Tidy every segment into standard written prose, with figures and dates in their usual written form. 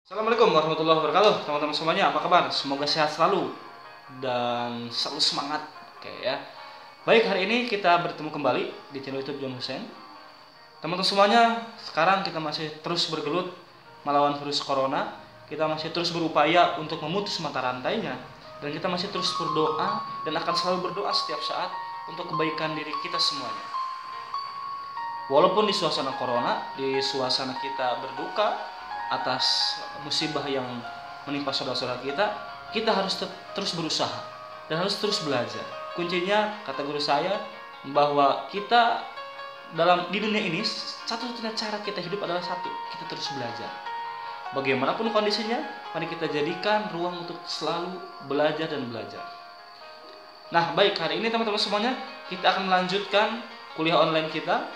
Assalamualaikum warahmatullahi wabarakatuh. Teman-teman semuanya, apa kabar? Semoga sehat selalu dan selalu semangat. Oke ya. Baik, hari ini kita bertemu kembali di channel YouTube John Hussein. Teman-teman semuanya, sekarang kita masih terus bergelut melawan virus corona. Kita masih terus berupaya untuk memutus mata rantainya, dan kita masih terus berdoa dan akan selalu berdoa setiap saat untuk kebaikan diri kita semuanya. Walaupun di suasana corona, di suasana kita berduka atas musibah yang menimpa saudara-saudara kita harus terus berusaha dan harus terus belajar. Kuncinya, kata guru saya, bahwa kita di dunia ini satu-satunya cara kita hidup adalah satu, kita terus belajar. Bagaimanapun kondisinya, mari kita jadikan ruang untuk selalu belajar dan belajar. Nah, baik, hari ini teman-teman semuanya, kita akan melanjutkan kuliah online kita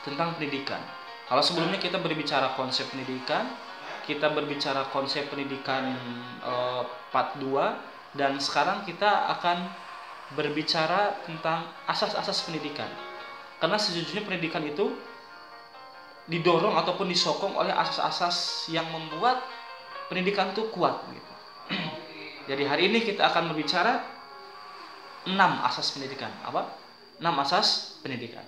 tentang pendidikan. Kalau sebelumnya kita berbicara konsep pendidikan, kita berbicara konsep pendidikan part 2, dan sekarang kita akan berbicara tentang asas-asas pendidikan. Karena sejujurnya pendidikan itu didorong ataupun disokong oleh asas-asas yang membuat pendidikan itu kuat gitu. Jadi hari ini kita akan berbicara 6 asas pendidikan. Apa? 6 asas pendidikan.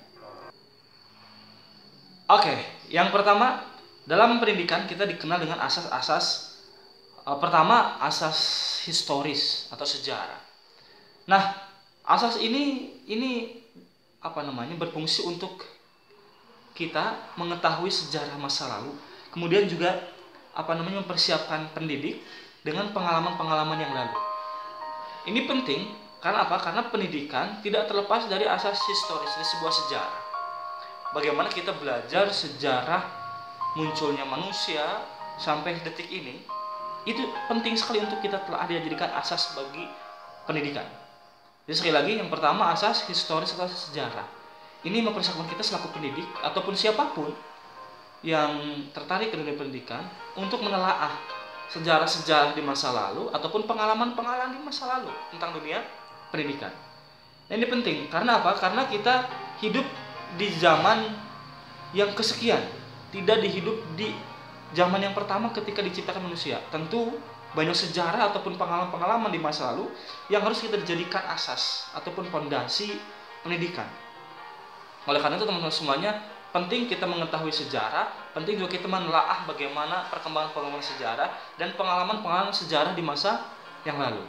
Oke, yang pertama, dalam pendidikan kita dikenal dengan asas-asas. Pertama, asas historis atau sejarah. Nah, asas ini berfungsi untuk kita mengetahui sejarah masa lalu, kemudian juga mempersiapkan pendidik dengan pengalaman-pengalaman yang lalu. Ini penting karena apa? Karena pendidikan tidak terlepas dari asas historis, dari sebuah sejarah. Bagaimana kita belajar sejarah munculnya manusia sampai detik ini, itu penting sekali untuk kita telah dijadikan asas bagi pendidikan. Jadi sekali lagi, yang pertama asas historis atau sejarah. Ini mempersiapkan kita selaku pendidik ataupun siapapun yang tertarik ke dunia pendidikan untuk menelaah sejarah-sejarah di masa lalu ataupun pengalaman-pengalaman di masa lalu tentang dunia pendidikan. Nah, ini penting karena apa? Karena kita hidup di zaman yang kesekian, tidak dihidup di zaman yang pertama ketika diciptakan manusia. Tentu banyak sejarah ataupun pengalaman-pengalaman di masa lalu yang harus kita dijadikan asas ataupun fondasi pendidikan. Oleh karena itu teman-teman semuanya, penting kita mengetahui sejarah, penting juga kita menelaah bagaimana perkembangan sejarah dan pengalaman-pengalaman sejarah di masa yang lalu.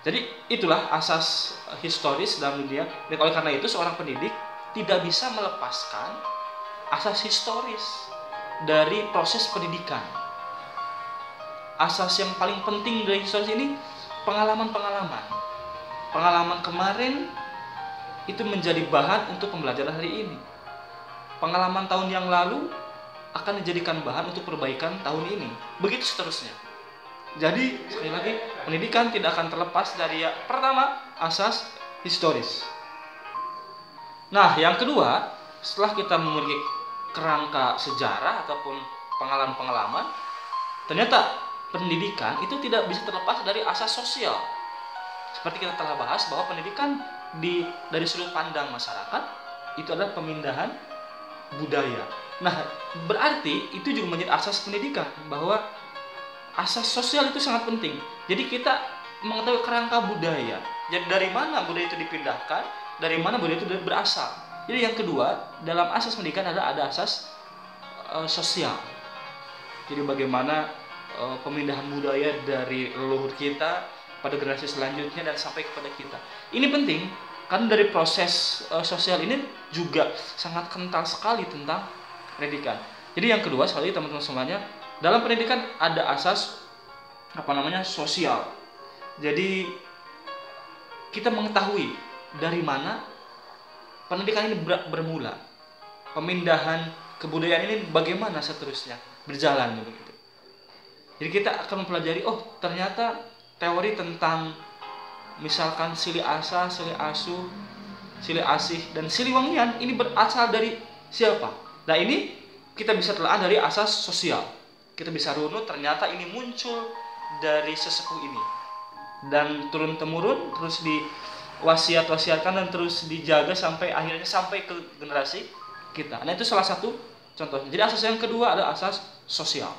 Jadi itulah asas historis dalam dunia. Dan oleh karena itu seorang pendidik tidak bisa melepaskan asas historis dari proses pendidikan. Asas yang paling penting dari historis ini pengalaman-pengalaman. Pengalaman kemarin itu menjadi bahan untuk pembelajaran hari ini. Pengalaman tahun yang lalu akan dijadikan bahan untuk perbaikan tahun ini. Begitu seterusnya. Jadi sekali lagi, pendidikan tidak akan terlepas dari pertama, asas historis. Nah, yang kedua, setelah kita memiliki kerangka sejarah ataupun pengalaman-pengalaman, ternyata pendidikan itu tidak bisa terlepas dari asas sosial. Seperti kita telah bahas bahwa pendidikan dari sudut pandang masyarakat itu adalah pemindahan budaya. Nah, berarti itu juga menjadi asas pendidikan, bahwa asas sosial itu sangat penting. Jadi kita mengetahui kerangka budaya. Jadi dari mana budaya itu dipindahkan, dari mana budaya itu berasal. Jadi yang kedua, dalam asas pendidikan ada asas sosial. Jadi bagaimana pemindahan budaya dari leluhur kita pada generasi selanjutnya dan sampai kepada kita. Ini penting karena dari proses sosial ini juga sangat kental sekali tentang pendidikan. Jadi yang kedua, sekali teman-teman semuanya, dalam pendidikan ada asas sosial. Jadi kita mengetahui dari mana pendidikan ini bermula, pemindahan kebudayaan ini bagaimana seterusnya berjalan begitu. Jadi kita akan mempelajari, ternyata teori tentang misalkan silih asa, silih asuh, silih asih, dan silih wangian ini berasal dari siapa? Nah, ini kita bisa telah dari asas sosial. Kita bisa runut, ternyata ini muncul dari sesepuh ini dan turun-temurun, terus diwasiat-wasiatkan dan terus dijaga sampai akhirnya sampai ke generasi kita. Nah, itu salah satu contohnya. Jadi asas yang kedua adalah asas sosial.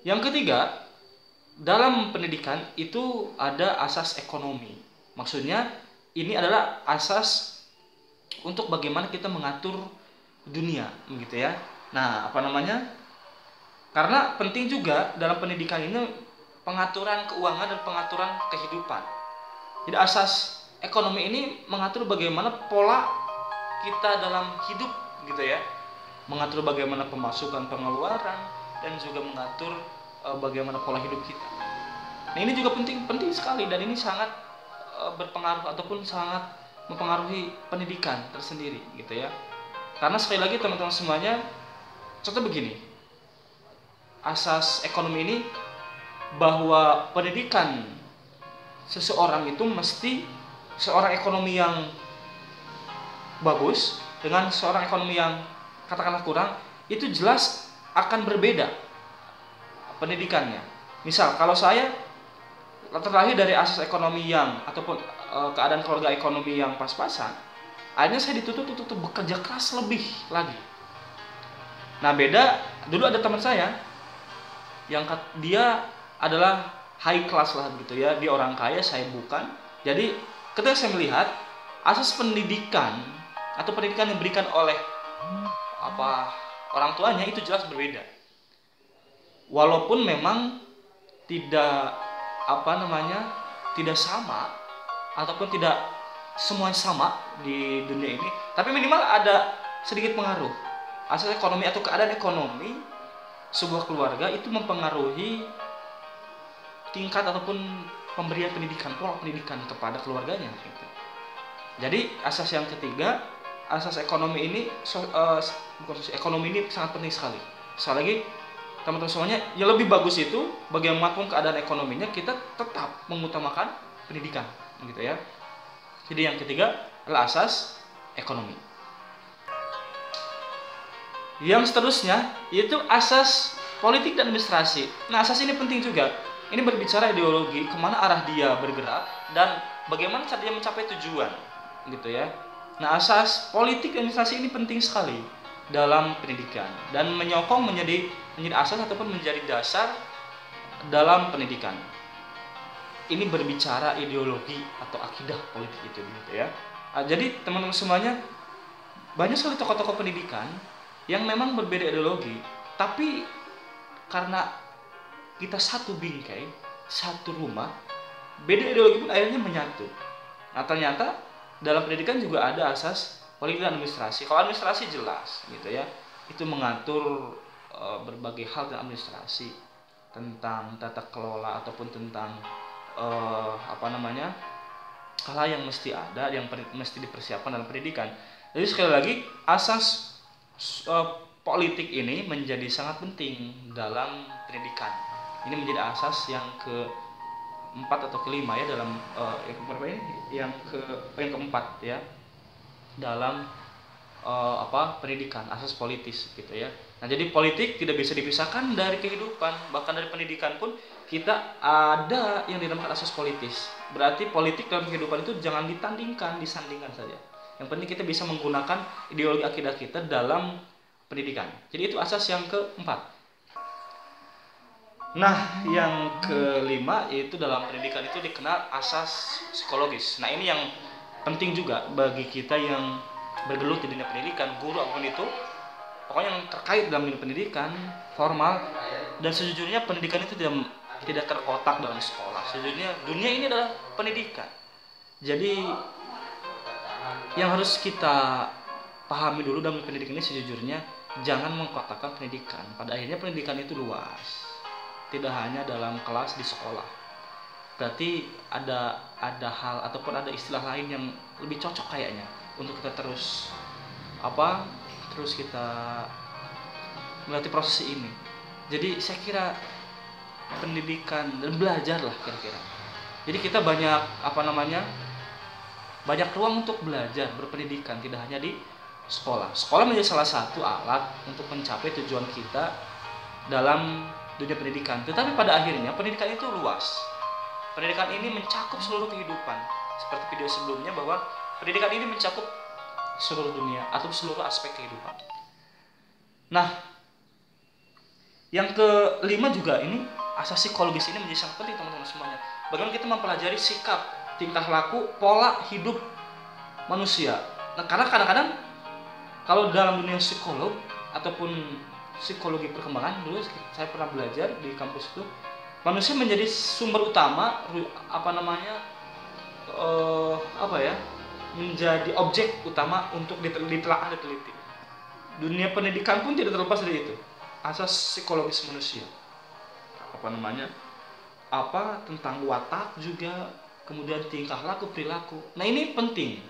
Yang ketiga, dalam pendidikan itu ada asas ekonomi. Maksudnya ini adalah asas untuk bagaimana kita mengatur dunia, begitu ya. Nah, apa namanya? Karena penting juga dalam pendidikan ini pengaturan keuangan dan pengaturan kehidupan. Jadi asas ekonomi ini mengatur bagaimana pola kita dalam hidup, gitu ya. Mengatur bagaimana pemasukan, pengeluaran, dan juga mengatur bagaimana pola hidup kita. Nah, ini juga penting sekali, dan ini sangat berpengaruh ataupun sangat mempengaruhi pendidikan tersendiri, gitu ya. Karena sekali lagi teman-teman semuanya, contoh begini, asas ekonomi ini bahwa pendidikan seseorang itu mesti seorang ekonomi yang bagus dengan seorang ekonomi yang katakanlah kurang, itu jelas akan berbeda pendidikannya. Misal kalau saya terlahir dari asas ekonomi yang ataupun keadaan keluarga ekonomi yang pas-pasan, akhirnya saya dituntut untuk bekerja keras lebih lagi. Nah, beda dulu ada teman saya yang dia adalah high class lah gitu ya, dia orang kaya, saya bukan. Jadi ketika saya melihat asas pendidikan atau pendidikan yang diberikan oleh orang tuanya itu jelas berbeda. Walaupun memang tidak tidak sama ataupun tidak semuanya sama di dunia ini, tapi minimal ada sedikit pengaruh. Asas ekonomi atau keadaan ekonomi sebuah keluarga itu mempengaruhi tingkat ataupun pemberian pendidikan, pola pendidikan kepada keluarganya gitu. Jadi asas yang ketiga, asas ekonomi ini ekonomi ini sangat penting sekali. Sekali lagi teman-teman semuanya, yang lebih bagus itu bagaimanapun keadaan ekonominya kita tetap mengutamakan pendidikan gitu ya. Jadi yang ketiga adalah asas ekonomi. Yang seterusnya yaitu asas politik dan administrasi. Nah, asas ini penting juga. Ini berbicara ideologi, kemana arah dia bergerak dan bagaimana cara dia mencapai tujuan gitu ya. Nah, asas politik dan administrasi ini penting sekali dalam pendidikan dan menyokong menjadi asas ataupun menjadi dasar dalam pendidikan. Ini berbicara ideologi atau akidah politik itu gitu ya. Jadi teman-teman semuanya, banyak sekali tokoh-tokoh pendidikan yang memang berbeda ideologi, tapi karena kita satu bingkai, satu rumah, beda ideologi pun akhirnya menyatu. Nah, ternyata dalam pendidikan juga ada asas politik dan administrasi. Kalau administrasi jelas gitu ya, itu mengatur berbagai hal dan administrasi tentang tata kelola ataupun tentang hal yang mesti ada, yang mesti dipersiapkan dalam pendidikan. Jadi sekali lagi asas politik ini menjadi sangat penting dalam pendidikan. Ini menjadi asas yang keempat atau kelima ya dalam yang keempat ya dalam pendidikan, asas politis gitu ya. Nah, jadi politik tidak bisa dipisahkan dari kehidupan, bahkan dari pendidikan pun kita ada yang dinamakan asas politis. Berarti politik dalam kehidupan itu jangan disandingkan saja. Yang penting kita bisa menggunakan ideologi akidah kita dalam pendidikan. Jadi itu asas yang keempat. Nah, yang kelima yaitu dalam pendidikan itu dikenal asas psikologis. Nah, ini yang penting juga bagi kita yang bergelut di dunia pendidikan, guru apapun itu, pokoknya yang terkait dalam dunia pendidikan formal. Dan sejujurnya pendidikan itu tidak terkotak dalam sekolah. Sejujurnya dunia ini adalah pendidikan. Jadi yang harus kita pahami dulu dalam pendidikan ini, sejujurnya jangan mengkotakkan pendidikan. Pada akhirnya pendidikan itu luas, tidak hanya dalam kelas di sekolah. Berarti ada hal ataupun ada istilah lain yang lebih cocok kayaknya untuk kita terus kita melatih proses ini. Jadi saya kira pendidikan dan belajar lah kira-kira. Jadi kita banyak ruang untuk belajar, berpendidikan, tidak hanya di sekolah. Sekolah menjadi salah satu alat untuk mencapai tujuan kita dalam dunia pendidikan. Tetapi pada akhirnya pendidikan itu luas. Pendidikan ini mencakup seluruh kehidupan. Seperti video sebelumnya bahwa pendidikan ini mencakup seluruh dunia atau seluruh aspek kehidupan. Nah, Yang kelima juga ini asas psikologis ini menjadi sangat penting teman-teman semuanya. Bagaimana kita mempelajari sikap, tingkah laku, pola hidup manusia. Nah, karena kadang-kadang kalau dalam dunia psikolog ataupun psikologi perkembangan, dulu saya pernah belajar di kampus itu, manusia menjadi sumber utama menjadi objek utama untuk ditelaah, diteliti. Dunia pendidikan pun tidak terlepas dari itu. Asas psikologis manusia, tentang watak juga, kemudian tingkah laku, perilaku. Nah, ini penting.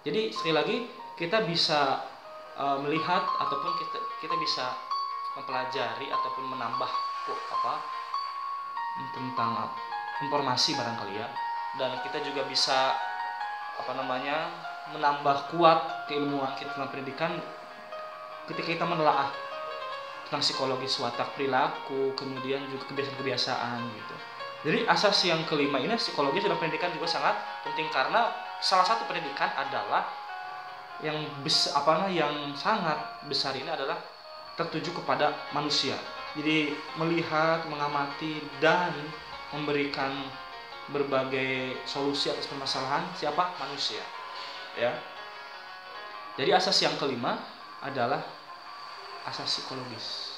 Jadi sekali lagi kita bisa melihat ataupun kita bisa mempelajari ataupun menambah tentang informasi barangkali ya, dan kita juga bisa menambah kuat keilmuan kita tentang pendidikan ketika kita menelaah tentang psikologis watak, perilaku, kemudian juga kebiasaan-kebiasaan gitu. Jadi asas yang kelima ini, psikologis dalam pendidikan juga sangat penting, karena salah satu pendidikan adalah yang sangat besar ini adalah tertuju kepada manusia. Jadi melihat, mengamati dan memberikan berbagai solusi atas permasalahan siapa? Manusia. Ya. Jadi asas yang kelima adalah asas psikologis.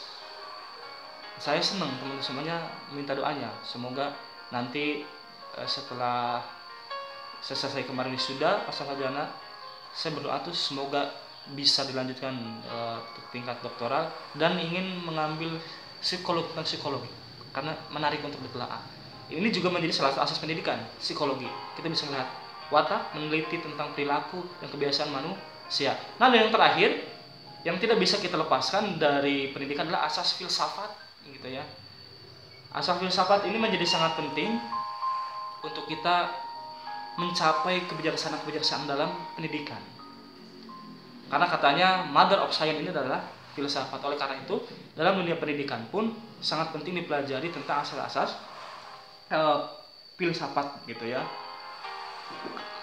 Saya senang teman-teman semuanya minta doanya, semoga nanti setelah selesai kemarin wisuda pas sarjana, saya berdoa tuh semoga bisa dilanjutkan ke tingkat doktoral dan ingin mengambil psikologi karena menarik untuk ditelaah. Ini juga menjadi salah satu asas pendidikan psikologi. Kita bisa melihat watak, meneliti tentang perilaku dan kebiasaan manusia. Nah, dan yang terakhir yang tidak bisa kita lepaskan dari pendidikan adalah asas filsafat, gitu ya. Asas filsafat ini menjadi sangat penting untuk kita mencapai kebijaksanaan dalam pendidikan. Karena katanya mother of science ini adalah filsafat. Oleh karena itu, dalam dunia pendidikan pun sangat penting dipelajari tentang asas-asas filsafat, gitu ya.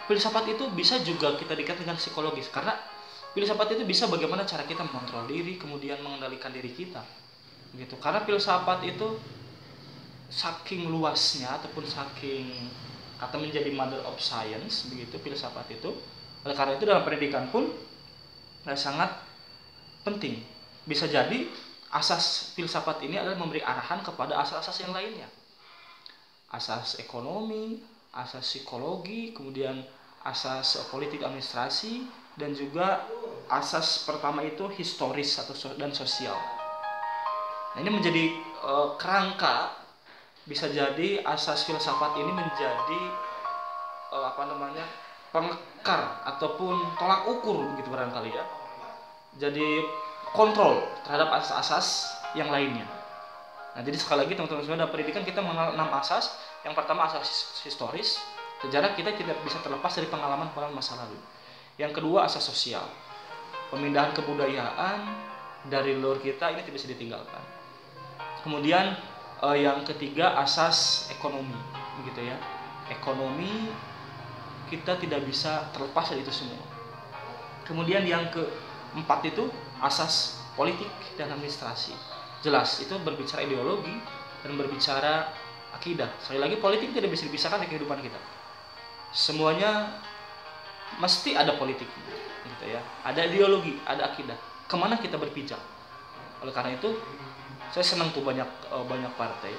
Filsafat itu bisa juga kita dikaitkan dengan psikologis, karena filsafat itu bisa bagaimana cara kita mengontrol diri, kemudian mengendalikan diri kita, gitu. Karena filsafat itu saking luasnya ataupun saking kata menjadi mother of science, begitu filsafat itu. Oleh karena itu dalam pendidikan pun sangat penting. Bisa jadi asas filsafat ini adalah memberi arahan kepada asas-asas yang lainnya. Asas ekonomi, asas psikologi, kemudian asas politik administrasi, dan juga asas pertama itu historis dan sosial. Nah, ini menjadi kerangka, bisa jadi asas filsafat ini menjadi pengekar ataupun tolak ukur gitu barangkali ya. Jadi kontrol terhadap asas-asas yang lainnya. Nah, jadi sekali lagi teman-teman semua, dalam pendidikan kita mengenal 6 asas. Yang pertama asas historis, sejarah kita tidak bisa terlepas dari pengalaman-pengalaman masa lalu. Yang kedua asas sosial, pemindahan kebudayaan dari leluhur kita ini tidak bisa ditinggalkan. Kemudian yang ketiga asas ekonomi, begitu ya. Ekonomi kita tidak bisa terlepas dari itu semua. Kemudian yang keempat itu asas politik dan administrasi. Jelas itu berbicara ideologi dan berbicara akidah. Sekali lagi, politik tidak bisa dipisahkan dari kehidupan kita. Semuanya mesti ada politik, gitu ya. Ada ideologi, ada akidah. Kemana kita berpijak? Oleh karena itu, saya senang tuh banyak partai.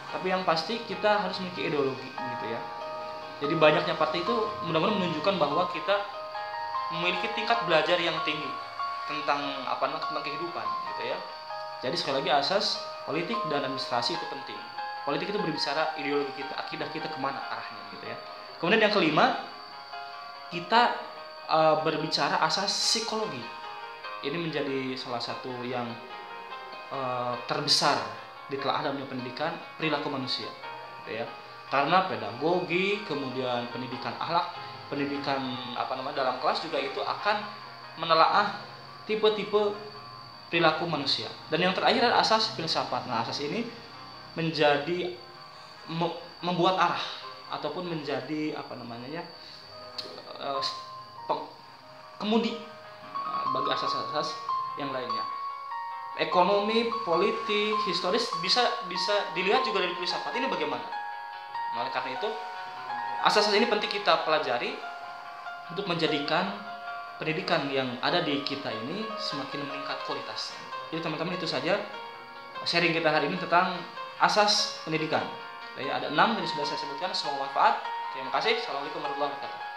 Tapi yang pasti kita harus memiliki ideologi, gitu ya. Jadi banyaknya partai itu mudah-mudahan menunjukkan bahwa kita memiliki tingkat belajar yang tinggi tentang tentang kehidupan, gitu ya. Jadi sekali lagi asas politik dan administrasi itu penting. Politik itu berbicara ideologi kita, akidah kita kemana arahnya, gitu ya. Kemudian yang kelima, kita berbicara asas psikologi. Ini menjadi salah satu yang terbesar ditelaah dalam pendidikan perilaku manusia, gitu ya. Karena pedagogi, kemudian pendidikan akhlak, pendidikan dalam kelas juga itu akan menelaah tipe-tipe perilaku manusia. Dan yang terakhir adalah asas filsafat. Nah, asas ini menjadi membuat arah ataupun menjadi kemudi bagi asas-asas yang lainnya. ekonomi, politik, historis bisa dilihat juga dari filsafat. Ini bagaimana? Nah, oleh karena itu asas-asas ini penting kita pelajari untuk menjadikan pendidikan yang ada di kita ini semakin meningkat kualitasnya. Jadi teman-teman, itu saja sharing kita hari ini tentang asas pendidikan. Ya, ada 6 yang sudah saya sebutkan. Semoga manfaat. Terima kasih. Assalamualaikum warahmatullahi wabarakatuh.